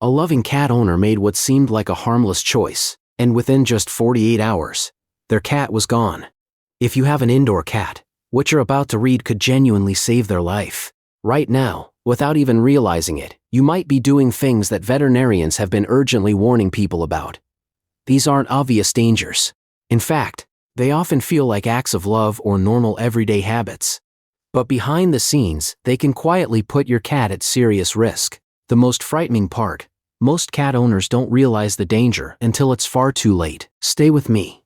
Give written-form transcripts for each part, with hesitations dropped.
A loving cat owner made what seemed like a harmless choice, and within just 48 hours, their cat was gone. If you have an indoor cat, what you're about to read could genuinely save their life. Right now, without even realizing it, you might be doing things that veterinarians have been urgently warning people about. These aren't obvious dangers. In fact, they often feel like acts of love or normal everyday habits. But behind the scenes, they can quietly put your cat at serious risk. The most frightening part: most cat owners don't realize the danger until it's far too late. Stay with me,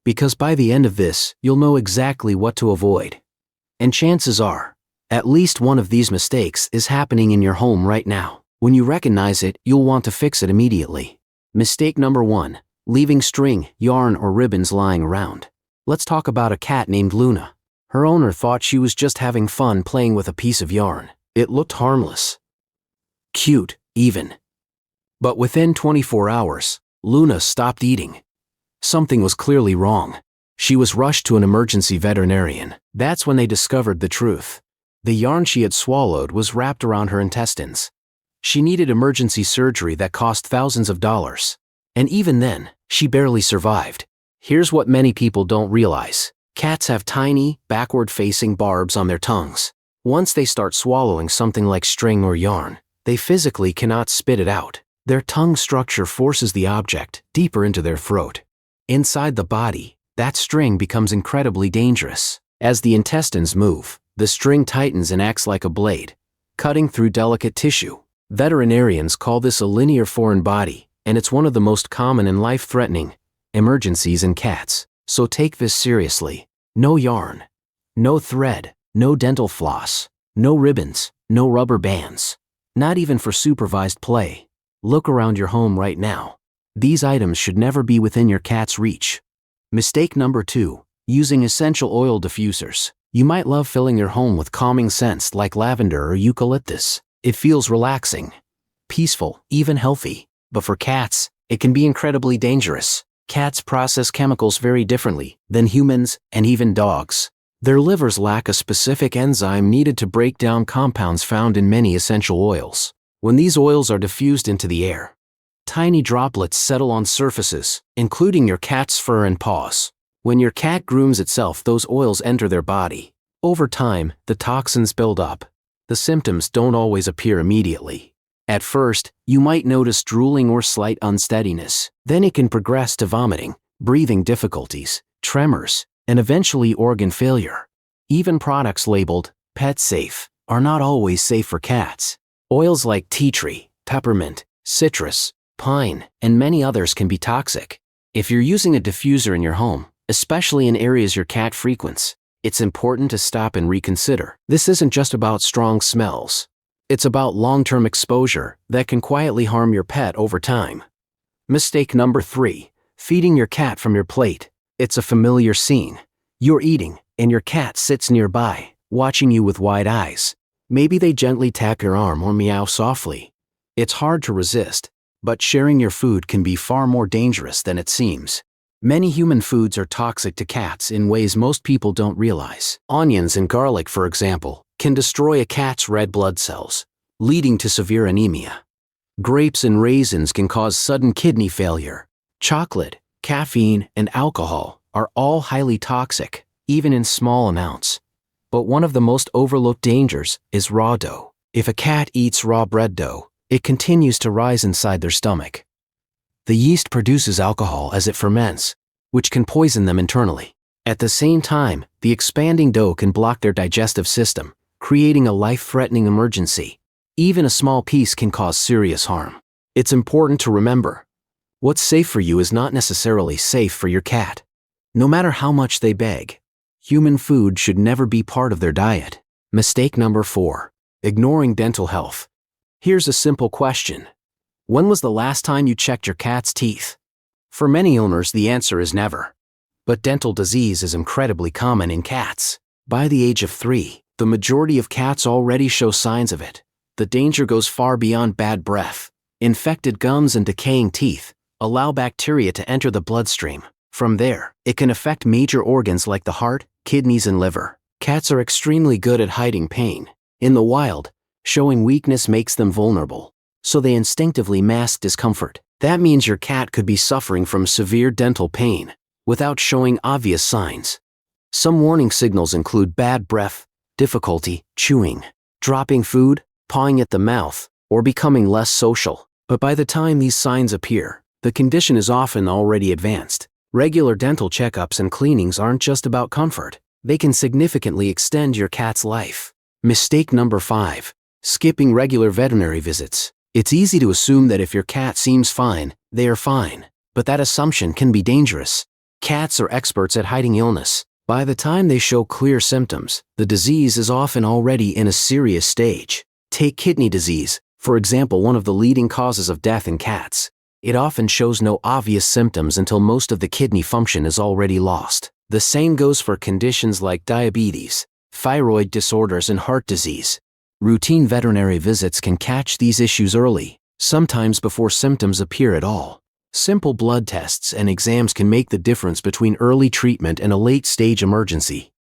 because by the end of this, you'll know exactly what to avoid. And chances are, at least one of these mistakes is happening in your home right now. When you recognize it, you'll want to fix it immediately. Mistake number 1: leaving string, yarn, or ribbons lying around. Let's talk about a cat named Luna. Her owner thought she was just having fun playing with a piece of yarn. It looked harmless, cute, even. But within 24 hours, Luna stopped eating. Something was clearly wrong. She was rushed to an emergency veterinarian. That's when they discovered the truth. The yarn she had swallowed was wrapped around her intestines. She needed emergency surgery that cost thousands of dollars. And even then, she barely survived. Here's what many people don't realize. Cats have tiny, backward-facing barbs on their tongues. Once they start swallowing something like string or yarn, they physically cannot spit it out. Their tongue structure forces the object deeper into their throat. Inside the body, that string becomes incredibly dangerous. As the intestines move, the string tightens and acts like a blade, cutting through delicate tissue. Veterinarians call this a linear foreign body, and it's one of the most common and life-threatening emergencies in cats. So take this seriously. No yarn, no thread, no dental floss, no ribbons, no rubber bands. Not even for supervised play. Look around your home right now. These items should never be within your cat's reach. Mistake number 2: using essential oil diffusers. You might love filling your home with calming scents like lavender or eucalyptus. It feels relaxing, peaceful, even healthy. But for cats, it can be incredibly dangerous. Cats process chemicals very differently than humans and even dogs. Their livers lack a specific enzyme needed to break down compounds found in many essential oils. When these oils are diffused into the air, tiny droplets settle on surfaces, including your cat's fur and paws. When your cat grooms itself, those oils enter their body. Over time, the toxins build up. The symptoms don't always appear immediately. At first, you might notice drooling or slight unsteadiness. Then it can progress to vomiting, breathing difficulties, tremors, and eventually organ failure. Even products labeled pet safe are not always safe for cats. Oils like tea tree, peppermint, citrus, pine, and many others can be toxic. If you're using a diffuser in your home, especially in areas your cat frequents, it's important to stop and reconsider. This isn't just about strong smells. It's about long-term exposure that can quietly harm your pet over time. Mistake number 3: feeding your cat from your plate. It's a familiar scene. You're eating, and your cat sits nearby, watching you with wide eyes. Maybe they gently tap your arm or meow softly. It's hard to resist, but sharing your food can be far more dangerous than it seems. Many human foods are toxic to cats in ways most people don't realize. Onions and garlic, for example, can destroy a cat's red blood cells, leading to severe anemia. Grapes and raisins can cause sudden kidney failure. Chocolate, caffeine, and alcohol are all highly toxic, even in small amounts. But one of the most overlooked dangers is raw dough. If a cat eats raw bread dough, it continues to rise inside their stomach. The yeast produces alcohol as it ferments, which can poison them internally. At the same time, the expanding dough can block their digestive system, creating a life-threatening emergency. Even a small piece can cause serious harm. It's important to remember, what's safe for you is not necessarily safe for your cat. No matter how much they beg, human food should never be part of their diet. Mistake number 4: ignoring dental health. Here's a simple question. When was the last time you checked your cat's teeth? For many owners, the answer is never. But dental disease is incredibly common in cats. By the age of 3, the majority of cats already show signs of it. The danger goes far beyond bad breath. Infected gums and decaying teeth allow bacteria to enter the bloodstream. From there, it can affect major organs like the heart, kidneys, and liver. Cats are extremely good at hiding pain. In the wild, showing weakness makes them vulnerable. so they instinctively mask discomfort. That means your cat could be suffering from severe dental pain without showing obvious signs. Some warning signals include bad breath, difficulty chewing, dropping food, pawing at the mouth, or becoming less social. But by the time these signs appear, the condition is often already advanced. Regular dental checkups and cleanings aren't just about comfort. They can significantly extend your cat's life. Mistake number 5. Skipping regular veterinary visits. It's easy to assume that if your cat seems fine, they are fine. But that assumption can be dangerous. Cats are experts at hiding illness. By the time they show clear symptoms, the disease is often already in a serious stage. Take kidney disease, for example, one of the leading causes of death in cats. It often shows no obvious symptoms until most of the kidney function is already lost. The same goes for conditions like diabetes, thyroid disorders, and heart disease. Routine veterinary visits can catch these issues early, sometimes before symptoms appear at all. Simple blood tests and exams can make the difference between early treatment and a late-stage emergency.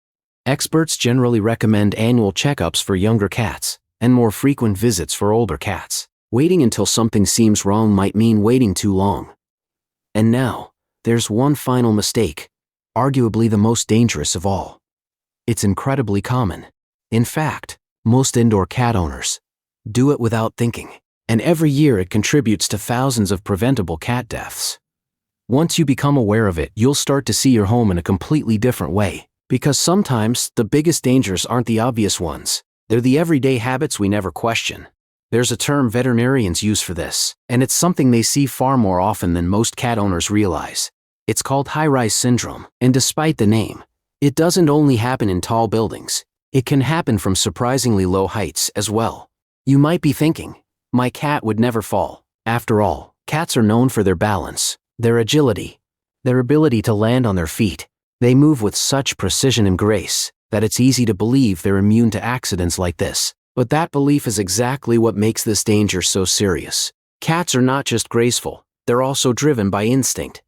Experts generally recommend annual checkups for younger cats and more frequent visits for older cats. Waiting until something seems wrong might mean waiting too long. And now, there's one final mistake, arguably the most dangerous of all. It's incredibly common. In fact, most indoor cat owners do it without thinking, and every year it contributes to thousands of preventable cat deaths. Once you become aware of it, you'll start to see your home in a completely different way, because sometimes the biggest dangers aren't the obvious ones. They're the everyday habits we never question. There's a term veterinarians use for this, and it's something they see far more often than most cat owners realize. It's called high-rise syndrome, and despite the name, it doesn't only happen in tall buildings. It can happen from surprisingly low heights as well. You might be thinking, my cat would never fall. After all, cats are known for their balance, their agility, their ability to land on their feet. They move with such precision and grace that it's easy to believe they're immune to accidents like this. But that belief is exactly what makes this danger so serious. Cats are not just graceful, they're also driven by instinct.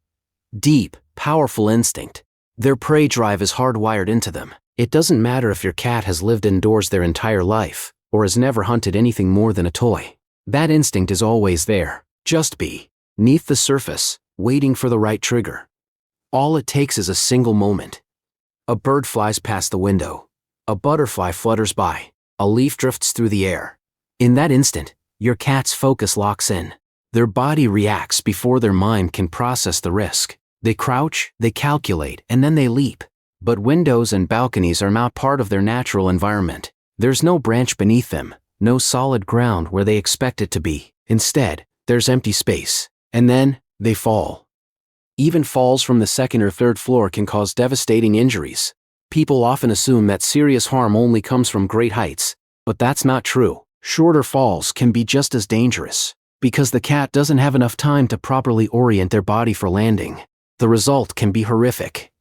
Deep, powerful instinct. Their prey drive is hardwired into them. It doesn't matter if your cat has lived indoors their entire life, or has never hunted anything more than a toy. That instinct is always there, just beneath the surface, waiting for the right trigger. All it takes is a single moment. A bird flies past the window. A butterfly flutters by. A leaf drifts through the air. In that instant, your cat's focus locks in. Their body reacts before their mind can process the risk. They crouch, they calculate, and then they leap. But windows and balconies are not part of their natural environment. There's no branch beneath them, no solid ground where they expect it to be. Instead, there's empty space. And then, they fall. Even falls from the second or third floor can cause devastating injuries. People often assume that serious harm only comes from great heights, but that's not true. Shorter falls can be just as dangerous, because the cat doesn't have enough time to properly orient their body for landing. The result can be horrific.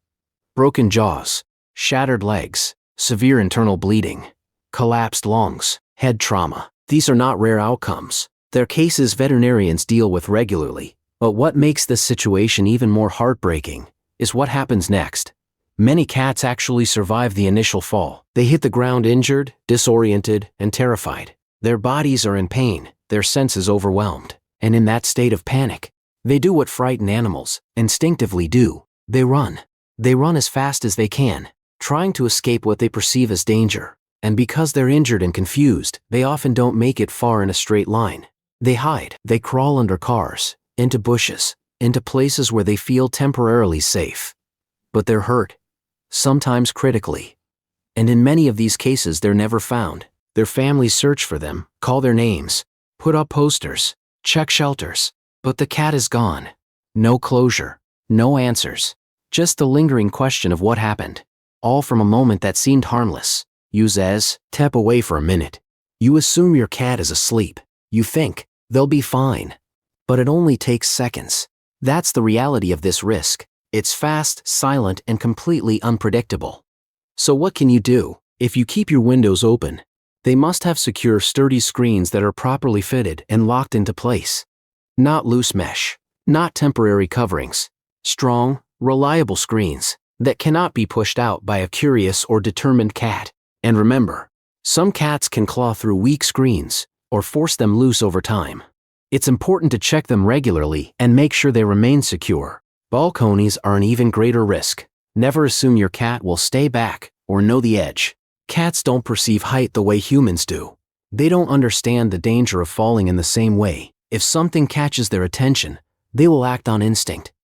Broken jaws, shattered legs, severe internal bleeding, collapsed lungs, head trauma. These are not rare outcomes. They're cases veterinarians deal with regularly. But what makes this situation even more heartbreaking is what happens next. Many cats actually survive the initial fall. They hit the ground injured, disoriented, and terrified. Their bodies are in pain, their senses overwhelmed, and in that state of panic, they do what frightened animals instinctively do. They run. They run as fast as they can, trying to escape what they perceive as danger. And because they're injured and confused, they often don't make it far in a straight line. They hide. They crawl under cars, into bushes, into places where they feel temporarily safe. But they're hurt, sometimes critically. And in many of these cases, they're never found. Their families search for them, call their names, put up posters, check shelters. But the cat is gone. No closure, no answers. Just the lingering question of what happened. All from a moment that seemed harmless. Use as, tap away for a minute. You assume your cat is asleep. You think, they'll be fine. But it only takes seconds. That's the reality of this risk. It's fast, silent, and completely unpredictable. So what can you do? If you keep your windows open, they must have secure, sturdy screens that are properly fitted and locked into place. Not loose mesh, not temporary coverings. Strong, reliable screens that cannot be pushed out by a curious or determined cat. And remember, some cats can claw through weak screens or force them loose over time. It's important to check them regularly and make sure they remain secure. Balconies are an even greater risk. Never assume your cat will stay back or know the edge. Cats don't perceive height the way humans do. They don't understand the danger of falling in the same way. If something catches their attention, they will act on instinct.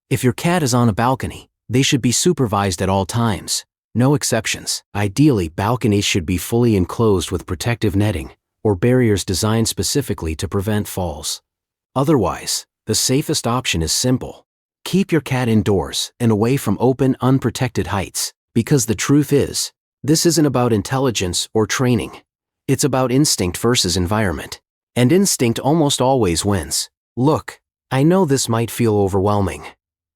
If your cat is on a balcony, they should be supervised at all times. No exceptions. Ideally, balconies should be fully enclosed with protective netting or barriers designed specifically to prevent falls. Otherwise, the safest option is simple. Keep your cat indoors and away from open, unprotected heights, because the truth is, this isn't about intelligence or training. It's about instinct versus environment. And instinct almost always wins. Look, I know this might feel overwhelming,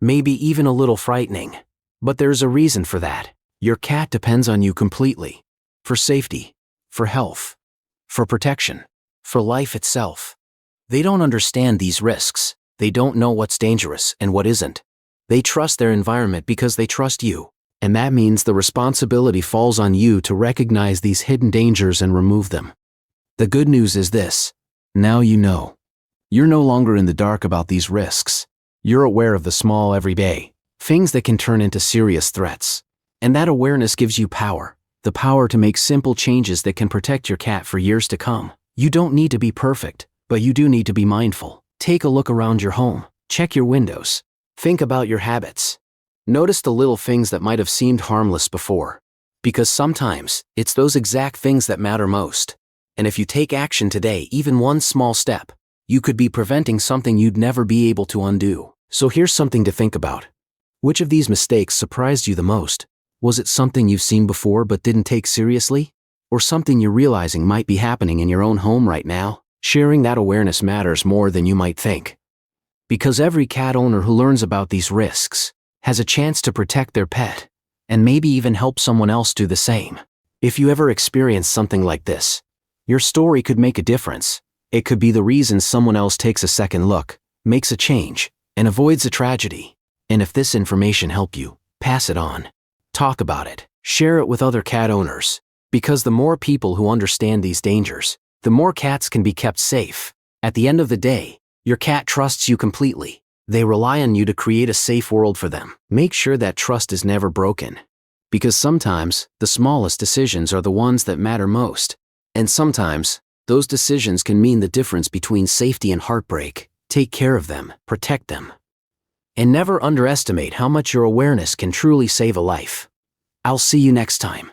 maybe even a little frightening, but there's a reason for that. Your cat depends on you completely. For safety, for health, for protection, for life itself. They don't understand these risks. They don't know what's dangerous and what isn't. They trust their environment because they trust you. And that means the responsibility falls on you to recognize these hidden dangers and remove them. The good news is this. Now you know. You're no longer in the dark about these risks. You're aware of the small everyday things that can turn into serious threats. And that awareness gives you power. The power to make simple changes that can protect your cat for years to come. You don't need to be perfect, but you do need to be mindful. Take a look around your home. Check your windows. Think about your habits. Notice the little things that might have seemed harmless before. Because sometimes, it's those exact things that matter most. And if you take action today, even one small step, you could be preventing something you'd never be able to undo. So here's something to think about. Which of these mistakes surprised you the most? Was it something you've seen before but didn't take seriously? Or something you're realizing might be happening in your own home right now? Sharing that awareness matters more than you might think. Because every cat owner who learns about these risks has a chance to protect their pet, and maybe even help someone else do the same. If you ever experience something like this, your story could make a difference. It could be the reason someone else takes a second look, makes a change, and avoids a tragedy. And if this information helped you, pass it on. Talk about it. Share it with other cat owners. Because the more people who understand these dangers, the more cats can be kept safe. At the end of the day, your cat trusts you completely. They rely on you to create a safe world for them. Make sure that trust is never broken. Because sometimes, the smallest decisions are the ones that matter most. And sometimes, those decisions can mean the difference between safety and heartbreak. Take care of them, protect them. And never underestimate how much your awareness can truly save a life. I'll see you next time.